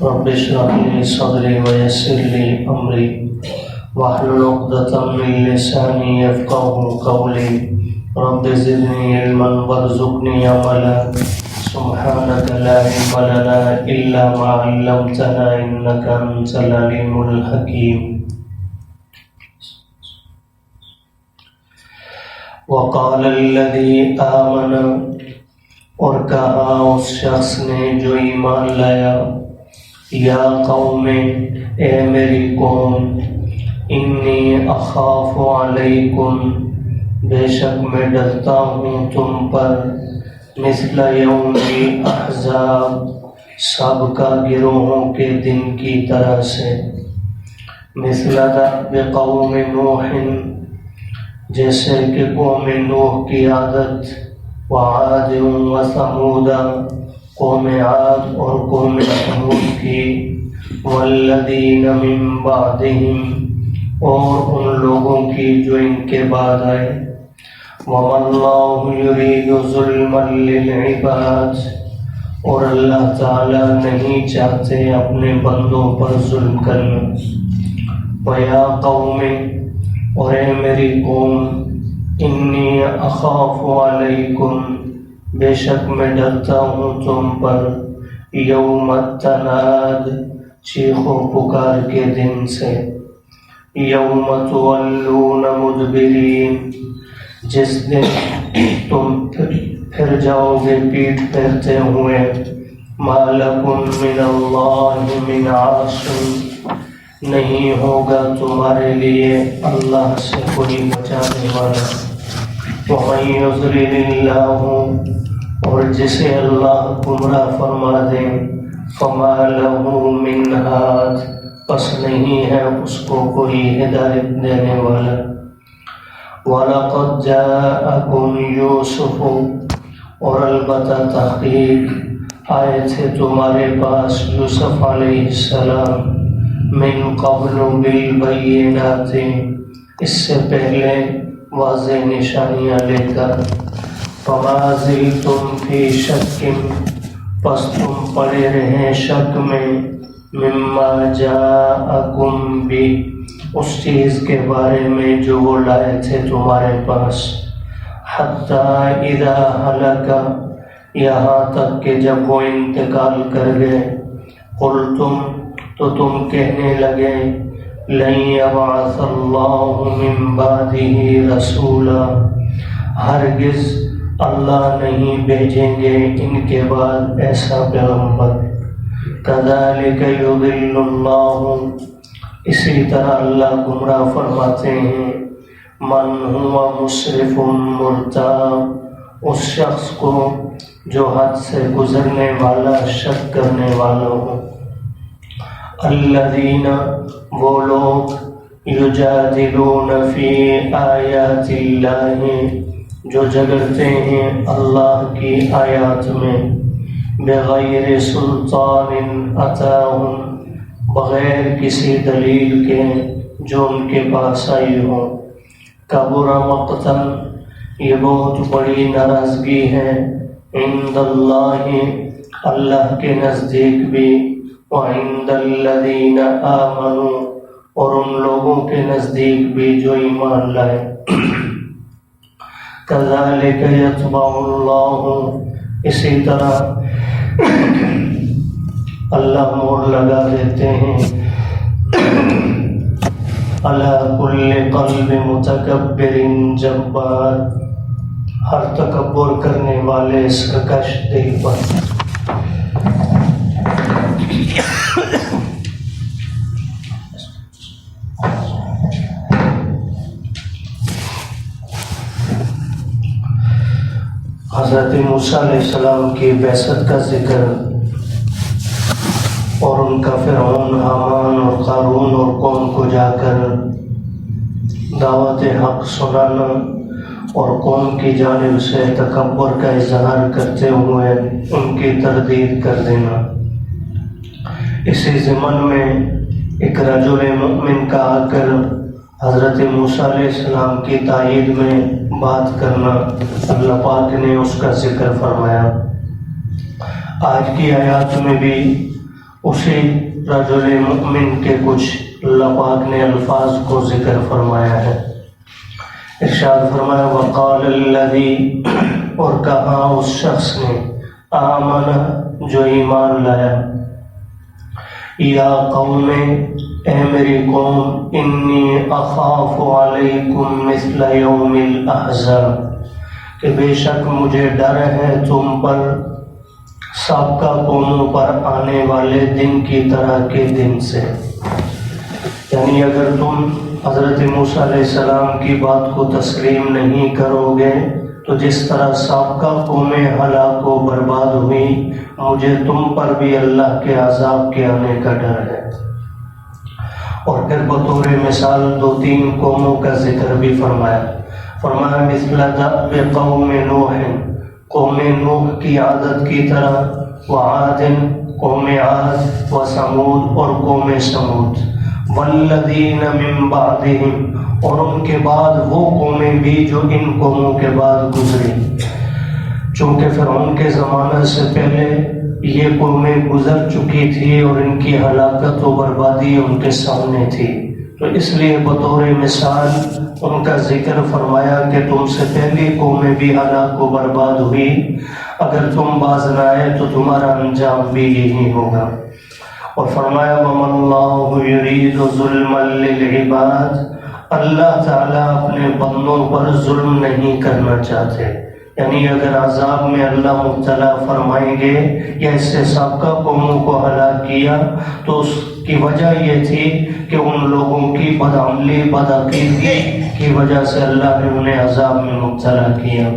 رب اشرح لي صدري ويسر لي أمري واحلل عقدة من لساني يفقهوا قولي رب زدني علما وارزقني عملا سبحانك لا علم لنا إلا ما علمتنا إنك أنت العليم الحكيم. وقال الذي آمن، اور کہا اس شخص نے جو ایمان لایا، یا قوم، اے میری قوم، انی اخاف علیکم، بے شک میں ڈرتا ہوں تم پر، مثل یوم الاحزاب، سب کا گروہوں کے دن کی طرح سے، مثل دأب قوم نوح، جیسے کہ قوم نوح کی عادت، وعاد و ثمود، قوم عاد اور قوم ثمود کی، والذین من بعدہم، اور ان لوگوں کی جو ان کے بعد آئے، وما اللہ یرید ظلما للعباد، اور اللہ تعالی نہیں چاہتے اپنے بندوں پر ظلم کرنا، ویا قوم، اور اے میری قوم، انی اخاف علیکم، بے شک میں ڈرتا ہوں تم پر، یوم التناد، چیخ و پکار کے دن سے، یوم تولون مدبرین، جس دن تم پھر جاؤ گے پیٹھ پھیرتے ہوئے، ما لکم من اللہ من عاصم، نہیں ہوگا تمہارے لیے اللہ سے کوئی بچانے والا، وَمَن يُضْلِلِ اللَّهُ، اور جسے اللہ گمراہ فرما دے، فَمَا لَهُ مِنْ هَادٍ، پس نہیں ہے اس کو کوئی ہدایت دینے والا، وَلَقَدْ جَاءَكُمْ يُوسُفُ، اور البتہ تحقیق آئے تھے تمہارے پاس یوسف علیہ السلام، من قبل بالبینات، اس سے پہلے واضح نشانیاں لے کر، فما زلتم فی شک، پس تم پڑے رہے شک میں، مما جاءکم بی، اس چیز کے بارے میں جو وہ لائے تھے تمہارے پاس، حتی اذا ہلک، یہاں تک کہ جب وہ انتقال کر گئے، قلتم، تو تم کہنے لگے، لن یبعث اللہ من بعدہ رسولا، ہرگز اللہ نہیں بھیجیں گے ان کے بعد ایسا پیغمبر، کذالک یضل اللہ، اسی طرح اللہ گمراہ فرماتے ہیں، من ہوا مسرف مرتاب، اس شخص کو جو حد سے گزرنے والا، شک کرنے والا ہو، الذین، وہ لوگ، یجادلون فی آیات اللہ، جو جھگڑتے ہیں اللہ کی آیات میں، بغیر سلطان اتاہم، بغیر کسی دلیل کے جو ان کے پاس آئی ہو، کبر مقتا، یہ بہت بڑی ناراضگی ہے، عند اللہ، اللہ کے نزدیک بھی، وعند الذین آمنوا، اور ان لوگوں کے نزدیک بھی جو ایمان لائے، کذالک یطبع اللہ، اسی طرح اللہ مہر لگا دیتے ہیں، علی کل قلب متکبر جبار، ہر تکبر کرنے والے سرکش دل پر۔ حضرت موسیٰ علیہ السلام کی بعثت کا ذکر اور ان کا فرعون، حامان اور قارون اور قوم کو جا کر دعوت حق سنانا اور قوم کی جانب سے تکبر کا اظہار کرتے ہوئے ان کی تردید کر دینا۔ اسی ضمن میں ایک رجل مؤمن کا آ کر حضرت موسیٰ علیہ السلام کی تائید میں بات کرنا، اللہ پاک نے اس کا ذکر فرمایا۔ آج کی آیات میں بھی اسی رجل مؤمن کے کچھ اللہ پاک نے الفاظ کو ذکر فرمایا ہے۔ ارشاد فرمایا وقال الذی، اور کہا اس شخص نے، آمن جو ایمان لایا، یا قوم، اے میری قوم، انی اخاف علیکم مثل یوم الاحزاب، کہ بے شک مجھے ڈر ہے تم پر سابقہ قوموں پر آنے والے دن کی طرح کے دن سے۔ یعنی اگر تم حضرت موسیٰ علیہ السلام کی بات کو تسلیم نہیں کرو گے تو جس طرح سابقہ قومیں ہلاک و برباد ہوئی، مجھے تم پر بھی اللہ کے عذاب کے آنے کا ڈر ہے۔ اور پھر بطور مثال 2-3 قوموں کا ذکر بھی فرمایا مثل دأب قوم نوح، قوم نوح کی عادت کی طرح، وعاد، قوم عاد، وثمود، اور قوم سمود، والذین من بعدہم، اور ان کے بعد وہ قومیں بھی جو ان قوموں کے بعد گزری۔ چونکہ فرعون کے زمانے سے پہلے یہ قومیں گزر چکی تھی اور ان کی ہلاکت و بربادی ان کے سامنے تھی، تو اس لیے بطور مثال ان کا ذکر فرمایا کہ تم سے پہلی قومیں بھی ہلاک و برباد ہوئی، اگر تم باز نہ آئے تو تمہارا انجام بھی یہی ہوگا۔ اور فرمایا وَمَا اللَّهُ يُرِيدُ ظُلْمًا لِلْعِبَادِ، اللہ تعالیٰ اپنے بندوں پر ظلم نہیں کرنا چاہتے۔ یعنی اگر عذاب میں اللہ مبتلا فرمائیں گے یا اس سے سابقہ قوموں کو ہلاک کیا تو اس کی وجہ یہ تھی کہ ان لوگوں کی بدعملی، بدعقیدگی کی وجہ سے اللہ نے انہیں عذاب میں مبتلا کیا۔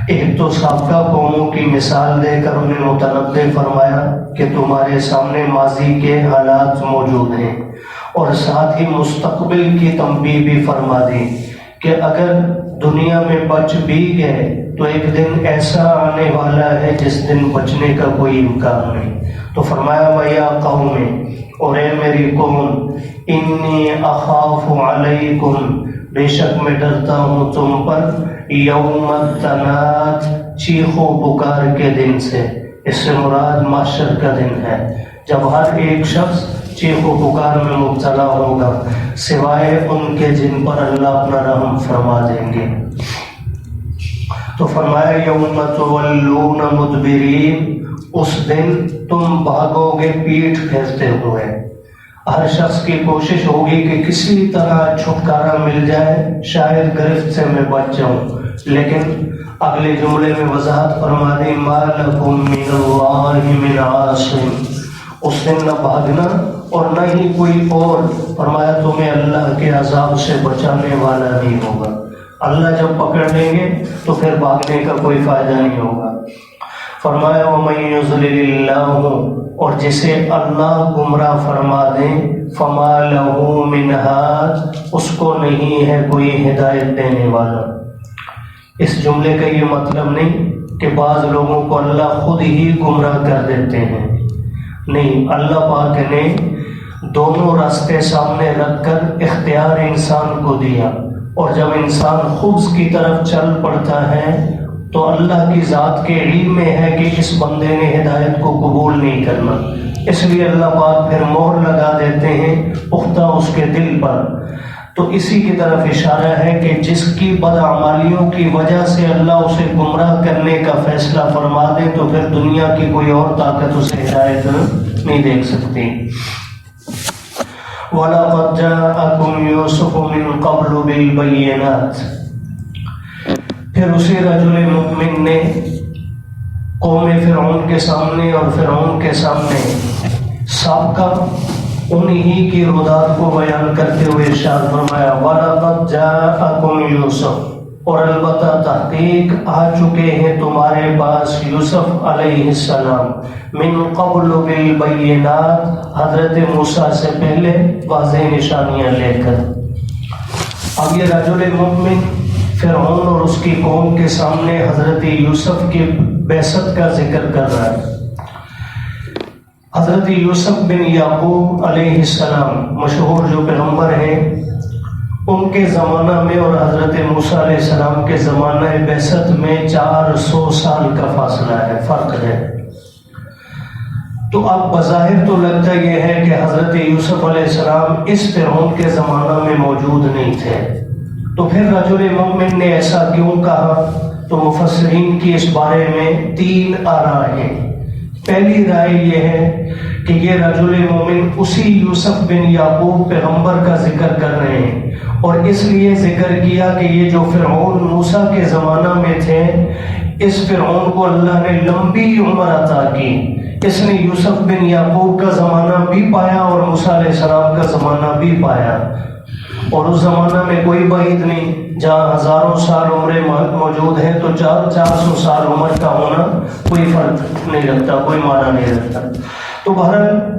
ایک تو سابقہ قوموں کی مثال دے کر انہیں متنبع فرمایا کہ تمہارے سامنے ماضی کے حالات موجود ہیں، اور ساتھ ہی مستقبل کی تنبیہ بھی فرما دی کہ اگر دنیا میں بچ بھی گئے تو ایک دن ایسا آنے والا ہے جس دن بچنے کا کوئی امکان نہیں۔ تو فرمایا وَيَا قَوْمِ، اور اے میری قوم، انی اخاف علیکم، بے شک میں ڈرتا ہوں تم پر، یوم التناد، چیخ و پکار کے دن سے۔ اس سے مراد محشر کا دن ہے، جب ہر ایک شخص چیخ و پکار میں مبتلا ہوگا سوائے ان کے جن پر اللہ اپنا رحم فرما دیں گے۔ تو فرمایا یوم تولون مدبرین، اس دن تم بھاگو گے پیٹھ پھیرتے ہوئے۔ ہر شخص کی کوشش ہوگی کہ کسی طرح چھٹکارا مل جائے، شاید گرفت سے میں بچ جاؤں، لیکن اگلے جملے میں وضاحت فرما دی ما لکم من اللہ من عاصم، اس دن نہ بھاگنا اور نہ ہی کوئی اور، فرمایا تمہیں اللہ کے عذاب سے بچانے والا نہیں ہوگا۔ اللہ جب پکڑ لیں گے تو پھر بھاگنے کا کوئی فائدہ نہیں ہوگا۔ فرمایا وَمَن يُضْلِلِ اللَّهُ، اور جسے اللہ گمراہ فرما دیں، فَمَا لَهُ مِنْ هَادٍ، اس کو نہیں ہے کوئی ہدایت دینے والا۔ اس جملے کا یہ مطلب نہیں کہ بعض لوگوں کو اللہ خود ہی گمراہ کر دیتے ہیں، نہیں، اللہ پاک نے دونوں راستے سامنے رکھ کر اختیار انسان کو دیا، اور جب انسان خود کی طرف چل پڑتا ہے تو اللہ کی ذات کے علم میں ہے کہ اس بندے نے ہدایت کو قبول نہیں کرنا، اس لیے اللہ پاک پھر مہر لگا دیتے ہیں پختہ اس کے دل پر۔ تو اسی کی طرف اشارہ ہے کہ جس کی بدعمالیوں کی وجہ سے اللہ اسے گمراہ کرنے کا فیصلہ فرما دے تو پھر دنیا کی کوئی اور طاقت اسے ہدایت نہیں دے سکتی۔ وَلَقَدْ جَاءَكُمْ يُوسُفُ مِنْ قَبْلُ بِالْبَيِّنَاتِ، پھر اسی رجل مؤمن نے قوم فرعون کے سامنے اور فرعون کے سامنے سابقہ انہی کی رودات کو بیان کرتے ہوئے ارشاد فرمایا وَلَقَدْ جَاءَكُمْ يُوسُف، اور البتہ تحقیق آ چکے ہیں تمہارے پاس یوسف علیہ السلام، من قبل بالبینات، حضرت موسیٰ سے پہلے واضح نشانیاں لے کر۔ اب یہ رجل مؤمن فرعون اور اس کی قوم کے سامنے حضرت یوسف کی بعثت کا ذکر کر رہا ہے۔ حضرت یوسف بن یعقوب علیہ السلام مشہور جو پیغمبر ہیں، ان کے زمانہ میں اور حضرت موسیٰ علیہ السلام کے زمانہ بعثت میں 400 سال کا فاصلہ ہے، فرق ہے۔ تو اب بظاہر تو لگتا یہ ہے کہ حضرت یوسف علیہ السلام اس فرعون کے زمانہ میں موجود نہیں تھے، تو پھر رجل مومن نے ایسا کیوں کہا؟ تو مفسرین کی اس بارے میں 3 آراء ہیں۔ پہلی رائے یہ ہے کہ یہ رجل مومن اسی یوسف بن یعقوب پیغمبر کا ذکر کر رہے ہیں، اور اس لیے ذکر کیا کہ یہ جو فرعون موسیٰ کے زمانہ میں تھے، اس فرعون کو اللہ نے لمبی عمر عطا کی، اس نے یوسف بن یعقوب کا زمانہ بھی پایا اور موسیٰ علیہ السلام کا زمانہ بھی پایا، اور اس زمانہ میں کوئی بعید نہیں جہاں ہزاروں سال عمریں موجود ہیں، تو 400 سال عمر کا ہونا کوئی فرق نہیں رکھتا، کوئی معنی نہیں رکھتا۔ تو بہرحال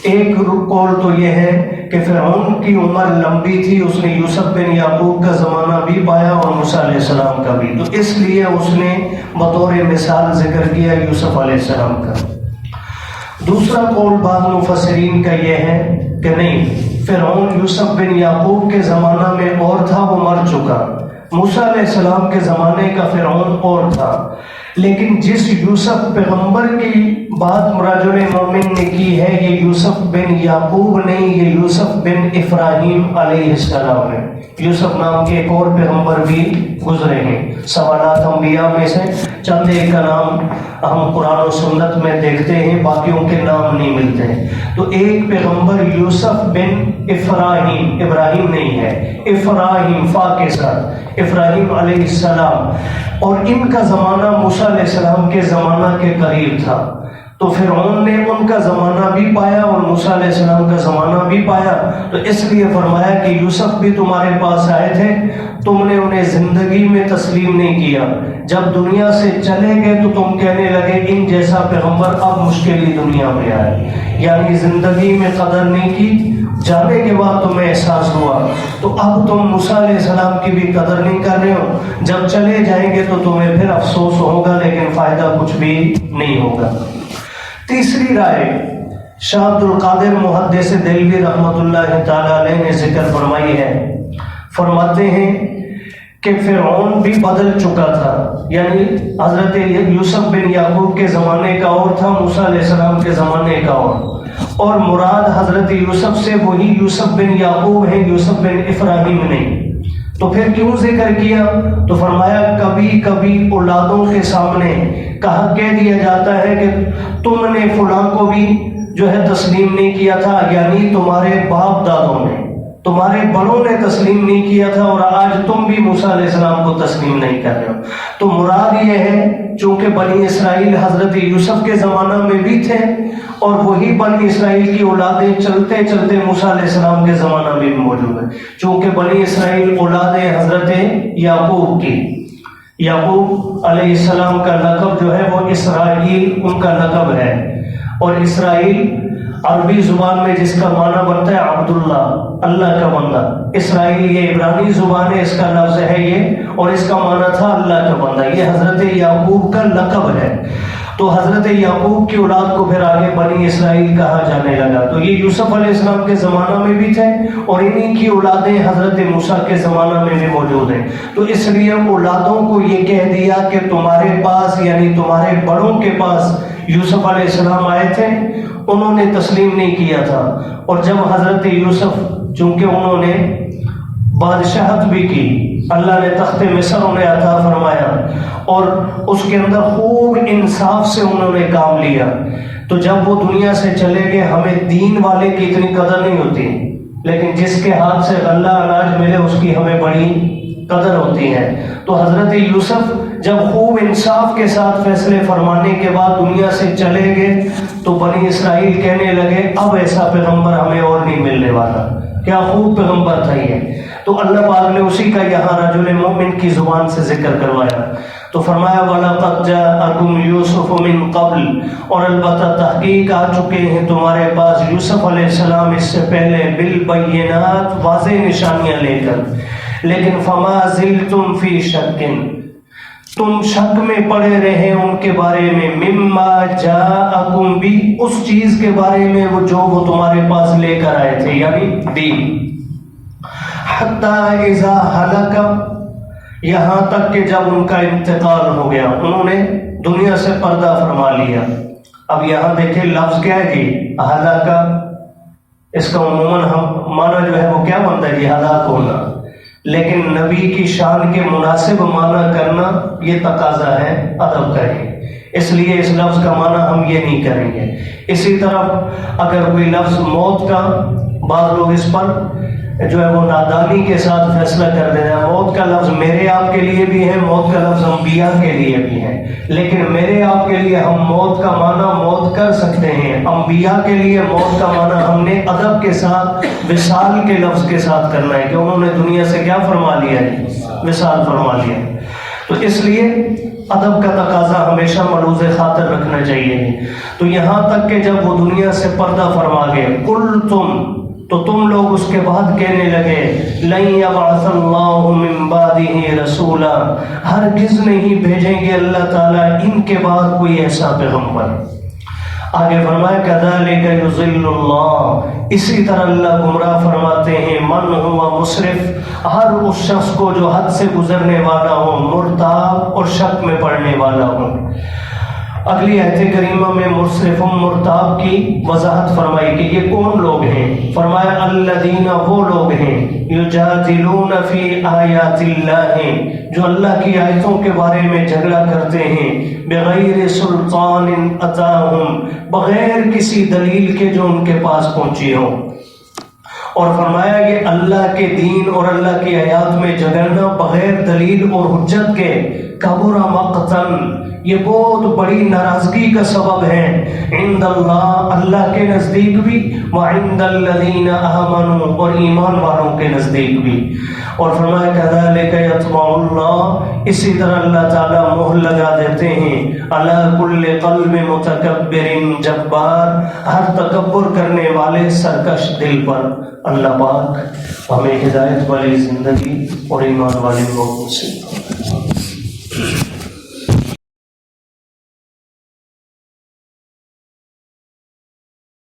ایک قول تو یہ ہے کہ فرعون کی عمر لمبی تھی، اس نے یوسف بن یعقوب کا زمانہ بھی پایا اور موسیٰ علیہ السلام کا بھی، تو اس لیے اس نے بطور مثال ذکر کیا یوسف علیہ السلام کا۔ دوسرا قول بعض مفسرین کا یہ ہے کہ نہیں، فرعون یوسف بن یعقوب کے زمانہ میں اور تھا، وہ مر چکا، موسیٰ علیہ السلام کے زمانے کا فرعون اور تھا، لیکن جس یوسف پیغمبر کی بات رجل مومن نے کی ہے، یہ یوسف بن یعقوب نہیں، یہ یوسف بن ابراہیم علیہ السلام ہے۔ یوسف نام کے ایک اور پیغمبر بھی گزرے ہیں، سوالات انبیاء میں سے چند ایک کا نام ہم قرآن و سنت میں دیکھتے ہیں، باقیوں کے نام نہیں ملتے ہیں۔ تو ایک پیغمبر یوسف بن ابراہیم، ابراہیم نہیں ہے، ابراہیم فا کے ساتھ، ابراہیم علیہ السلام، اور ان کا زمانہ موسیٰ علیہ السلام کے زمانہ کے قریب تھا، تو فرعون نے ان کا زمانہ بھی پایا اور موسیٰ علیہ السلام کا زمانہ بھی پایا، تو اس لیے فرمایا کہ یوسف بھی تمہارے پاس آئے تھے، تم نے انہیں زندگی میں تسلیم نہیں کیا، جب دنیا سے چلے گئے تو تم کہنے لگے ان جیسا پیغمبر اب مشکل ہی دنیا میں آئے، یعنی زندگی میں قدر نہیں کی، جانے کے بعد تمہیں احساس ہوا، تو اب تم موسیٰ علیہ السلام کی بھی قدر نہیں کر رہے ہو، جب چلے جائیں گے تو تمہیں پھر افسوس ہوگا، لیکن فائدہ کچھ بھی نہیں ہوگا۔ تیسری رائے شاہ عبد القادر محدث دہلوی رحمۃ اللہ تعالی علیہ نے ذکر فرمائی ہے، فرماتے ہیں کہ فرعون بھی بدل چکا تھا، یعنی حضرت یوسف بن یعقوب کے زمانے کا اور تھا، موسیٰ علیہ السلام کے زمانے کا اور مراد حضرت یوسف سے وہی یوسف بن یعقوب ہے، یوسف بن ابراہیم نہیں۔ تو پھر کیوں ذکر کیا؟ تو فرمایا کبھی کبھی اولادوں کے سامنے کہہ دیا جاتا ہے کہ تم نے فلاں کو بھی جو ہے تسلیم نہیں کیا تھا، یعنی تمہارے باپ دادوں نے، تمہارے بڑوں نے تسلیم نہیں کیا تھا، اور آج تم بھی موسیٰ علیہ السلام کو تسلیم نہیں کر رہے ہو۔ تو مراد یہ ہے چونکہ بنی اسرائیل حضرت یوسف کے زمانہ میں بھی تھے، اور وہی بنی اسرائیل کی اولادیں چلتے چلتے موسیٰ علیہ السلام کے زمانہ میں بھی موجود ہیں، چونکہ بنی اسرائیل اولادیں حضرت یعقوب کی، یعقوب علیہ السلام کا لقب جو ہے وہ اسرائیل ان کا لقب ہے، اور اسرائیل عربی زبان میں جس کا معنی بنتا ہے عبداللہ، اللہ کا بندہ، اسرائیل یہ عبرانی زبان ہے، اس کا لفظ ہے یہ، اور اس کا معنی تھا اللہ کا بندہ، یہ حضرت یعقوب کا لقب ہے۔ تو حضرت یعقوب کی اولاد کو پھر آگے بنی اسرائیل کہا جانے لگا، تو یہ یوسف علیہ السلام کے زمانہ میں بھی تھے، اور انہی کی اولادیں حضرت موسیٰ کے زمانہ میں بھی موجود ہیں، تو اس لیے اولادوں کو یہ کہہ دیا کہ تمہارے پاس، یعنی تمہارے بڑوں کے پاس یوسف علیہ السلام آئے تھے، انہوں نے تسلیم نہیں کیا تھا، اور جب حضرت یوسف چونکہ انہوں نے بادشاہت بھی کی، اللہ نے تخت مصر انہیں عطا فرمایا، اور اس کے اندر خوب انصاف سے انہوں نے کام لیا، تو جب وہ دنیا سے چلے گئے، ہمیں دین والے کی اتنی قدر نہیں ہوتی، لیکن جس کے ہاتھ سے غلہ اناج ملے اس کی ہمیں بڑی قدر ہوتی ہے۔ تو حضرت یوسف جب خوب انصاف کے ساتھ فیصلے فرمانے کے بعد دنیا سے چلے گئے، تو بنی اسرائیل کہنے لگے اب ایسا پیغمبر ہمیں اور نہیں ملنے والا، کیا خوب پیغمبر تھا یہ۔ تو اللہ پاک نے اسی کا یہاں رجل مومن کی زبان سے ذکر کروایا، تو فرمایا وَلَقَدْ جَاءَكُمْ يُوسُفُ مِن قَبْلُ، اور البتہ تحقیق آ چکے ہیں تمہارے پاس یوسف علیہ السلام اس سے پہلے، بالبینات واضح نشانیاں لے کر، لیکن فَمَا زِلْتُمْ فِي شَكٍّ، تم شک میں پڑے رہے ان کے بارے میں، مما جاءکم بھی، اس چیز کے بارے میں جو وہ تمہارے پاس لے کر آئے تھے، یعنی دین، حتی اذا ہلک، یہاں تک کہ جب ان کا انتقال ہو گیا، انہوں نے دنیا سے پردہ فرما لیا، اب یہاں دیکھیں لفظ کیا ہے جی؟ ہلاکا، اس کا عموماً ہم معنی جو ہے وہ کیا بنتا ہے جی؟ ہلاک ہونا، لیکن نبی کی شان کے مناسب معنی کرنا یہ تقاضا ہے ادب کا ہی، اس لیے اس لفظ کا معنی ہم یہ نہیں کریں گے۔ اسی طرح اگر کوئی لفظ موت کا، بعض لوگ اس پر جو ہے وہ نادانی کے ساتھ فیصلہ کر دینا، موت کا لفظ میرے آپ کے لیے بھی ہے، موت کا لفظ انبیاء کے لیے بھی ہے، لیکن میرے آپ کے لیے ہم موت کا معنی موت کر سکتے ہیں، انبیاء کے لیے موت کا معنی ہم نے ادب کے ساتھ وصال کے لفظ کے ساتھ کرنا ہے کہ انہوں نے دنیا سے کیا فرما لیا ہے؟ وصال فرما لیا۔ تو اس لیے ادب کا تقاضا ہمیشہ ملحوظ خاطر رکھنا چاہیے۔ تو یہاں تک کہ جب وہ دنیا سے پردہ فرما گئے، قلتم، تو تم لوگ اس کے بعد کہنے لگے لن یبعث اللہ من بعدہ رسولا، ہرگز نہیں بھیجیں گے اللہ تعالیٰ ان کے بعد کوئی ایسا پیغمبر۔ آگے فرمایا کذالک یضل اللہ، اسی طرح اللہ گمراہ فرماتے ہیں من ہوا مسرف، ہر اس شخص کو جو حد سے گزرنے والا ہو، مرتاب اور شک میں پڑنے والا ہو۔ اگلی آیت کریمہ میں مسرف و مرتاب کی وضاحت فرمائی کہ یہ کون لوگ ہیں۔ فرمایا الذین، وہ لوگ ہیں یجادلون فی آیات اللہ، جو اللہ کی آیتوں کے بارے میں جھگڑا کرتے ہیں، بغیر سلطان اتاہم، بغیر کسی دلیل کے جو ان کے پاس پہنچی ہو۔ اور فرمایا یہ اللہ کے دین اور اللہ کی آیات میں جھگڑنا بغیر دلیل اور حجت کے، کبر مقتن، یہ بہت بڑی ناراضگی کا سبب ہے، عند اللہ، اللہ کے نزدیک بھی، وعند الذین آمنوا، اور ایمان والوں کے نزدیک بھی۔ اور فرمایا کذالک یطبع اللہ، اسی طرح اللہ تعالیٰ مہر لگا دیتے ہیں علی کل قلب متکبر جبار، ہر تکبر کرنے والے سرکش دل پر۔ اللہ پاک ہمیں ہدایت والی زندگی اور ایمان والی موت نصیب فرمائے۔